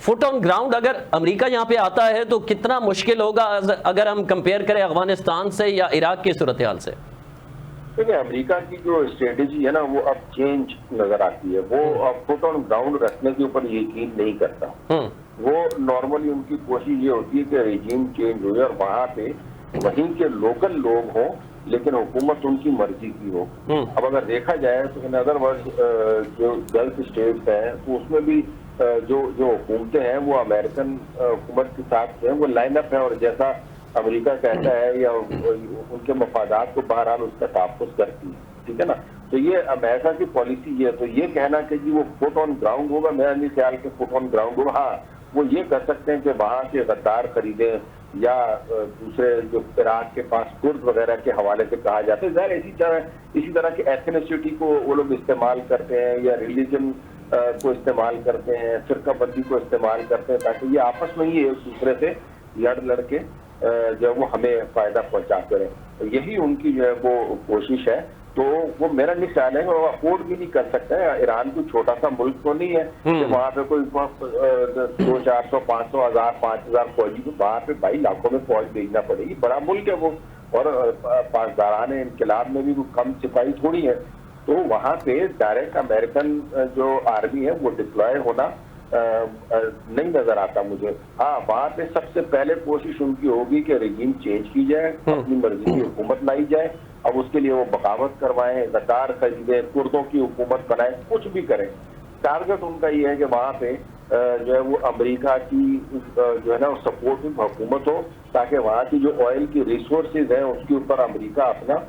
Fit on ground اگر امریکہ یہاں پہ آتا ہے تو کتنا مشکل ہوگا اگر ہم کمپیئر کریں افغانستان سے یا عراق کی صورتحال سے؟ دیکھیں امریکہ کی جو اسٹریٹجی ہے نا وہ اب چینج نظر آتی ہے. وہ اب فٹ آن گراؤنڈ رکھنے کے اوپر یقین نہیں کرتا. وہ نارملی ان کی کوشش یہ ہوتی ہے کہ ریجیم چینج ہو جائے اور وہاں پہ وہیں کے لوکل لوگ ہوں لیکن حکومت ان کی مرضی کی ہو. اب اگر دیکھا جائے تو ان ادر ورڈ جو گلف اسٹیٹس ہیں تو اس میں بھی جو حکومتیں ہیں وہ امریکن حکومت کے ساتھ ہیں وہ لائن اپ ہے اور جیسا امریکہ کہتا ہے یا ان کے مفادات کو بہرحال اس کا تحفظ کرتی ہے. ٹھیک ہے نا. تو یہ امریکہ کی پالیسی یہ ہے. تو یہ کہنا کہ جی وہ فٹ آن گراؤنڈ ہوگا, میرا نہیں خیال کہ فٹ آن گراؤنڈ ہوگا. ہاں وہ یہ کر سکتے ہیں کہ وہاں کے غدار خریدیں یا دوسرے جو عراق کے پاس کرد وغیرہ کے حوالے سے کہا جاتا ہے. ظاہر اسی طرح کی ایتھنیسٹی کو وہ لوگ استعمال کرتے ہیں یا ریلیجن کو استعمال کرتے ہیں, فرقہ بندی کو استعمال کرتے ہیں تاکہ یہ آپس میں ہی ایک دوسرے سے لڑ کے جو وہ ہمیں فائدہ پہنچاتے رہیں. یہی ان کی جو ہے وہ کوشش ہے. تو وہ میرا نہیں خیال ہے وہ افورڈ بھی نہیں کر سکتا ہے. ایران کوئی چھوٹا سا ملک تو نہیں ہے کہ وہاں پہ کوئی 200-400 500 1000 5000 فوجی کو وہاں پہ 22 لاکھوں میں فوج بھیجنا پڑے گی. بڑا ملک ہے وہ, اور پاسداران انقلاب میں بھی کم سپاہی تھوڑی ہے. تو وہاں پہ ڈائریکٹ امریکن جو آرمی ہے وہ ڈپلوائے ہونا نہیں نظر آتا مجھے. ہاں وہاں پہ سب سے پہلے کوشش ان کی ہوگی کہ رجیم چینج کی جائے, اپنی مرضی کی حکومت لائی جائے. اب اس کے لیے وہ بغاوت کروائیں, غدار خریدیں, کردوں کی حکومت بنائیں, کچھ بھی کریں. ٹارگٹ ان کا یہ ہے کہ وہاں پہ جو ہے وہ امریکہ کی جو ہے نا سپورٹ حکومت ہو تاکہ وہاں کی جو آئل کی ریسورسز ہیں اس کے اوپر امریکہ اپنا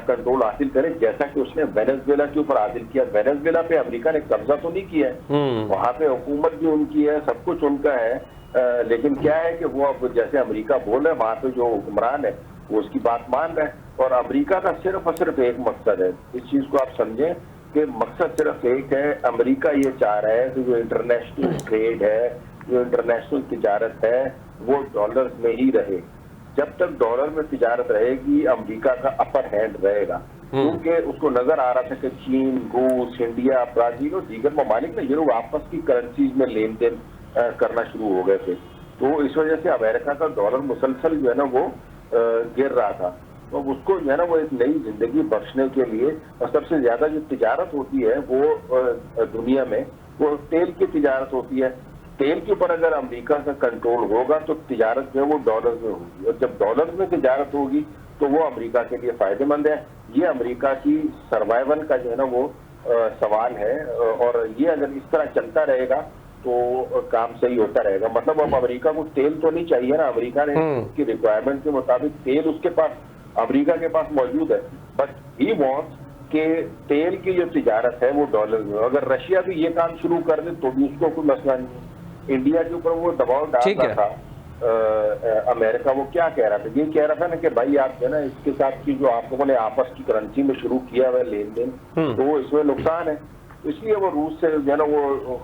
کنٹرول حاصل کرے, جیسا کہ اس نے وینزویلا کے اوپر حاصل کیا. وینزویلا پہ امریکہ نے قبضہ تو نہیں کیا ہے, وہاں پہ حکومت بھی ان کی ہے, سب کچھ ان کا ہے, لیکن کیا ہے کہ وہ اب جیسے امریکہ بول رہے ہیں وہاں پہ جو حکمران ہے وہ اس کی بات مان رہے ہیں. اور امریکہ کا صرف اور صرف ایک مقصد ہے, اس چیز کو آپ سمجھیں کہ مقصد صرف ایک ہے. امریکہ یہ چاہ رہا ہے کہ جو انٹرنیشنل ٹریڈ ہے, جو انٹرنیشنل تجارت ہے وہ ڈالر میں ہی رہے. جب تک ڈالر میں تجارت رہے گی امریکہ کا اپر ہینڈ رہے گا, کیونکہ اس کو نظر آ رہا تھا کہ چین, روس, انڈیا, برازیل اور دیگر ممالک نے یہ لوگ آپس کی کرنسیز میں لین دین کرنا شروع ہو گئے تھے. تو اس وجہ سے امریکہ کا ڈالر مسلسل جو ہے نا وہ گر رہا تھا. تو اس کو جو ہے نا وہ ایک نئی زندگی بخشنے کے لیے, اور سب سے زیادہ جو تجارت ہوتی ہے وہ دنیا میں وہ تیل کی تجارت ہوتی ہے. تیل کے اوپر اگر امریکہ کا کنٹرول ہوگا تو تجارت جو ہے وہ ڈالر میں ہوگی, اور جب ڈالر میں تجارت ہوگی تو وہ امریکہ کے لیے فائدہ مند ہے. یہ امریکہ کی سروائیول کا جو ہے نا وہ سوال ہے, اور یہ اگر اس طرح چلتا رہے گا تو کام صحیح ہوتا رہے گا. مطلب اب امریکہ کو تیل تو نہیں چاہیے نا, امریکہ نے اس کی ریکوائرمنٹ کے مطابق تیل اس کے پاس, امریکہ کے پاس موجود ہے, بٹ ہی وانٹس کہ تیل کی جو تجارت ہے وہ ڈالر میں. اگر رشیا بھی یہ کام شروع کر دے تو بھی اس کو کوئی مسئلہ نہیں. انڈیا کے اوپر وہ دباؤ ڈال رہا تھا امریکہ, وہ کیا کہہ رہا تھا, یہ کہہ رہا تھا نا کہ بھائی آپ جو ہے نا اس کے ساتھ کی جو آپ لوگوں نے آپس کی کرنسی میں شروع کیا ہوا ہے لین دین تو اس میں نقصان ہے, اس لیے وہ روس سے جو ہے نا وہ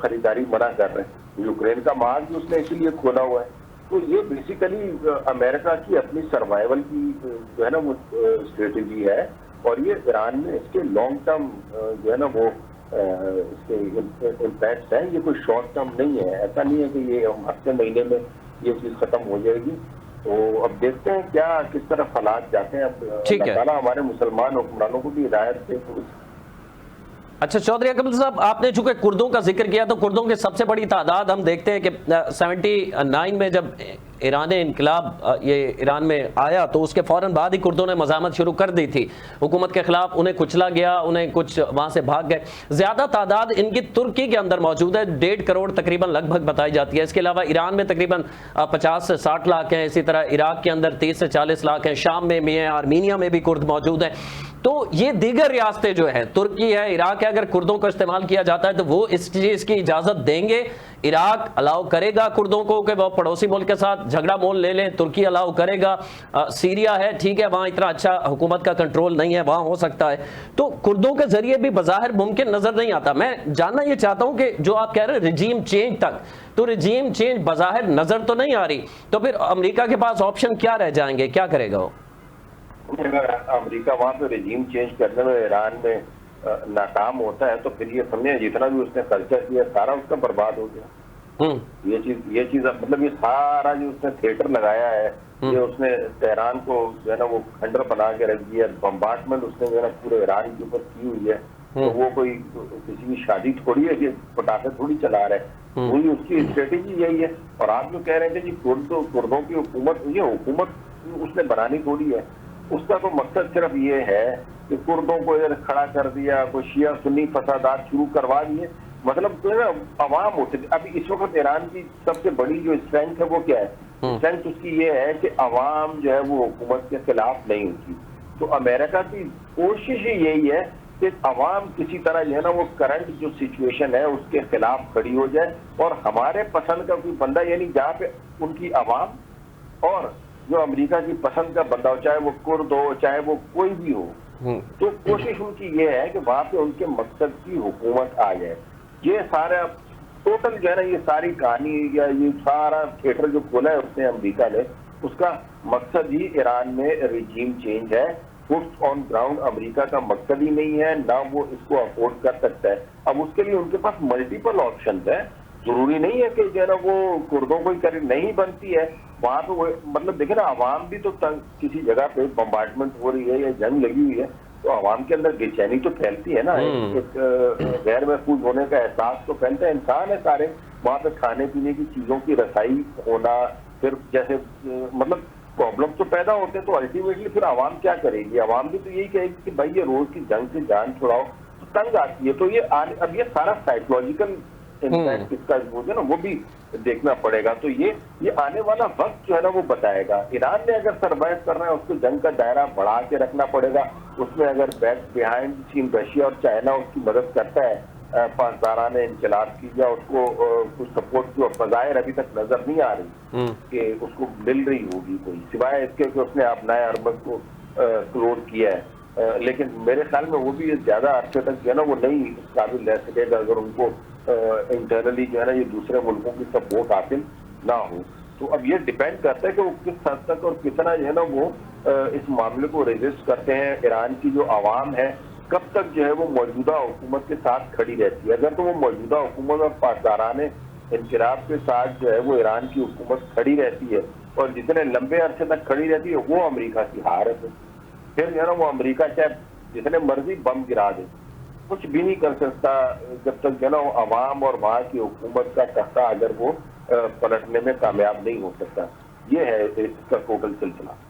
خریداری منع کر رہے ہیں. یوکرین کا مارگ بھی اس نے اسی لیے کھولا ہوا ہے. تو یہ بیسیکلی امریکہ کی اپنی سروائیول کی جو ہے نا وہ اسٹریٹجی ہے, اور یہ ایران میں اس کے لانگ ٹرم جو ہے نا وہ اس کے امپیکٹس ہیں. یہ کوئی شارٹ ٹرم نہیں ہے, ایسا نہیں ہے کہ یہ ہفتے مہینے میں یہ چیز ختم ہو جائے گی. تو اب دیکھتے ہیں کیا کس طرح حالات جاتے ہیں. اب اللہ تعالیٰ ہمارے مسلمان حکمرانوں کو بھی ہدایت دے. اچھا چودھری اکمل صاحب, آپ نے چونکہ کردوں کا ذکر کیا تو کردوں کی سب سے بڑی تعداد ہم دیکھتے ہیں کہ 79 میں جب ایران انقلاب یہ ایران میں آیا تو اس کے فوراً بعد ہی کردوں نے مزاحمت شروع کر دی تھی حکومت کے خلاف. انہیں کچلا گیا, انہیں کچھ وہاں سے بھاگ گئے. زیادہ تعداد ان کی ترکی کے اندر موجود ہے, 1.5 کروڑ تقریباً لگ بھگ بتائی جاتی ہے. اس کے علاوہ ایران میں تقریباً 50 سے 60 لاکھ ہیں. اسی طرح عراق کے اندر 30 سے 40 لاکھ ہیں. شام میں بھی ہیں, آرمینیا میں بھی کرد موجود ہیں. تو یہ دیگر ریاستیں جو ہیں, ترکی ہے, عراق ہے, اگر کردوں کو استعمال کیا جاتا ہے تو وہ اس چیز کی اجازت دیں گے؟ عراق الاؤ کرے گا کردوں کو کہ وہ پڑوسی ملک کے ساتھ جھگڑا مول لے لیں؟ ترکی الاؤ کرے گا؟ سیریا ہے, ٹھیک ہے, وہاں اتنا اچھا حکومت کا کنٹرول نہیں ہے, وہاں ہو سکتا ہے. تو کردوں کے ذریعے بھی بظاہر ممکن نظر نہیں آتا. میں جاننا یہ چاہتا ہوں کہ جو آپ کہہ رہے ہیں رجیم چینج تک, تو رجیم چینج بظاہر نظر تو نہیں آ رہی, تو پھر امریکہ کے پاس آپشن کیا رہ جائیں گے, کیا کرے گا وہ؟ اگر امریکہ وہاں پہ رجیم چینج کرنے میں ایران میں ناکام ہوتا ہے تو پھر یہ سمجھیں جتنا بھی اس نے کلچر کیا سارا اس کا برباد ہو گیا. یہ چیز مطلب یہ سارا جو اس نے تھیٹر لگایا ہے، یہ اس نے تہران کو جو ہے نا وہ کھنڈر بنا کے رکھ دیا، بمبارڈمنٹ اس نے جو ہے نا پورے ایران کے اوپر کی ہوئی ہے، تو وہ کوئی کسی کی شادی تھوڑی ہے کہ پٹاخے تھوڑی چلا رہے، وہی اس کی اسٹریٹجی یہی ہے۔ اور آپ جو کہہ رہے تھے جی کردوں کی حکومت، یہ حکومت اس نے بنانی تھوڑی ہے، اس کا تو مقصد صرف یہ ہے کہ کردوں کو ادھر کھڑا کر دیا، کوئی شیعہ سنی فسادات شروع کروا دیے، مطلب جو ہے نا عوام ہوتے تھے۔ ابھی اس وقت ایران کی سب سے بڑی جو اسٹرینتھ ہے وہ کیا ہے؟ اسٹرینتھ اس کی یہ ہے کہ عوام جو ہے وہ حکومت کے خلاف نہیں ہوتی۔ تو امریکہ کی کوشش ہی یہی ہے کہ عوام کسی طرح جو ہے نا وہ کرنٹ جو سچویشن ہے اس کے خلاف کھڑی ہو جائے، اور ہمارے پسند کا کوئی بندہ، یعنی جہاں پہ ان کی عوام اور جو امریکہ کی پسند کا بندہ ہو، چاہے وہ کرد ہو چاہے وہ کوئی بھی ہو، تو کوشش ان کی یہ ہے کہ وہاں پہ ان کے مقصد کی حکومت آ جائے۔ یہ سارا ٹوٹل جو ہے نا یہ ساری کہانی یا یہ سارا تھیٹر جو کھولا ہے اس نے امریکہ نے، اس کا مقصد ہی ایران میں ریجیم چینج ہے۔ فٹ آن گراؤنڈ امریکہ کا مقصد ہی نہیں ہے، نہ وہ اس کو افورڈ کر سکتا ہے۔ اب اس کے لیے ان کے پاس ملٹیپل آپشنز ہیں، ضروری نہیں ہے کہ جو ہے نا وہ کردوں کو ہی نہیں بنتی ہے وہاں پہ، وہ مطلب دیکھیں نا عوام بھی تو کسی جگہ پہ بمبارڈمنٹ ہو رہی ہے یا جنگ لگی ہوئی ہے تو عوام کے اندر بے چینی تو پھیلتی ہے نا، ایک غیر محفوظ ہونے کا احساس تو پھیلتا ہے۔ انسان ہے سارے، وہاں پہ کھانے پینے کی چیزوں کی رسائی ہونا، پھر جیسے مطلب پرابلم تو پیدا ہوتے ہیں، تو الٹیمیٹلی پھر عوام کیا کرے گی؟ عوام بھی تو یہی کہے گی کہ بھائی یہ روز کی جنگ سے جان چھڑاؤ، تو تنگ آتی ہے۔ تو یہ اب یہ سارا سائیکولوجیکل امپیکٹ اس کا جو ہے نا وہ بھی دیکھنا پڑے گا۔ تو یہ آنے والا وقت جو ہے نا وہ بتائے گا۔ ایران نے اگر سروائیو کرنا ہے اس کو جنگ کا دائرہ بڑھا کے رکھنا پڑے گا، اس میں اگر بیک بیہائنڈ سین رشیا اور چائنا اس کی مدد کرتا ہے پاسداران انقلاب کی، یا اس کو کچھ سپورٹ کی، اور فضائر ابھی تک نظر نہیں آ رہی کہ اس کو مل رہی ہوگی کوئی، سوائے اس کے کہ اس نے اپنائے اربز کو کلوز کیا ہے، لیکن میرے خیال میں وہ بھی زیادہ عرصے تک جو ہے نا وہ نہیں قابل رہ سکے گا اگر ان کو انٹرنلی جو ہے نا یہ دوسرے ملکوں کی سپورٹ حاصل نہ ہو۔ تو اب یہ ڈیپینڈ کرتا ہے کہ وہ کس حد تک اور کتنا جو ہے نا وہ اس معاملے کو ریزسٹ کرتے ہیں۔ ایران کی جو عوام ہے کب تک جو ہے وہ موجودہ حکومت کے ساتھ کھڑی رہتی ہے۔ اگر تو وہ موجودہ حکومت اور پاسداران انقلاب کے ساتھ جو ہے وہ ایران کی حکومت کھڑی رہتی ہے، اور جتنے لمبے عرصے تک کھڑی رہتی ہے، وہ امریکہ کی ہار ہے۔ پھر جو ہے نا وہ امریکہ چاہے جتنے مرضی بم گرا دے، کچھ بھی نہیں کر سکتا جب تک جو ہے نا وہ عوام اور وہاں کی حکومت کا تختہ اگر وہ پلٹنے میں کامیاب نہیں ہو سکتا۔ یہ ہے اس کا ٹوٹل سلسلہ۔